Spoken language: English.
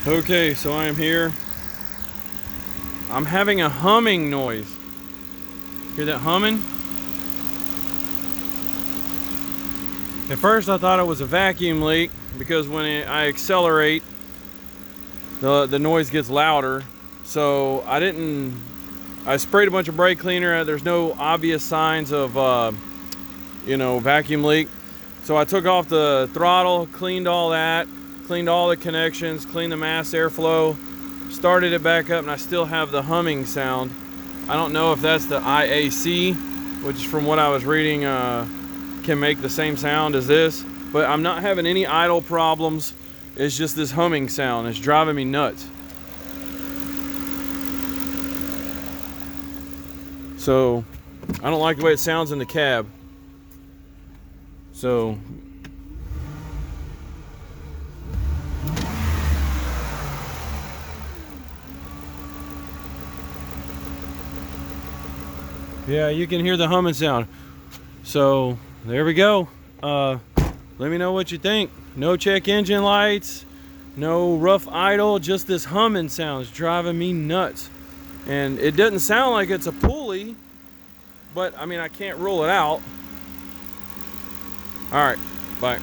Okay, so I am here. I'm having a humming noise. Hear that humming? At first I thought it was a vacuum leak because when I accelerate, the noise gets louder. So I sprayed a bunch of brake cleaner. There's no obvious signs of, vacuum leak. So I took off the throttle, cleaned all that, cleaned all the connections, cleaned the mass airflow, started it back up, and I still have the humming sound. I don't know if that's the IAC, which from what I was reading can make the same sound as this, but I'm not having any idle problems. It's just this humming sound. It's driving me nuts. So I don't like the way it sounds in the cab. So yeah, you can hear the humming sound. So there we go. Let me know what you think. No check engine lights, no rough idle, just this humming sound is driving me nuts. And it doesn't sound like it's a pulley, but I mean, I can't rule it out. All right, bye.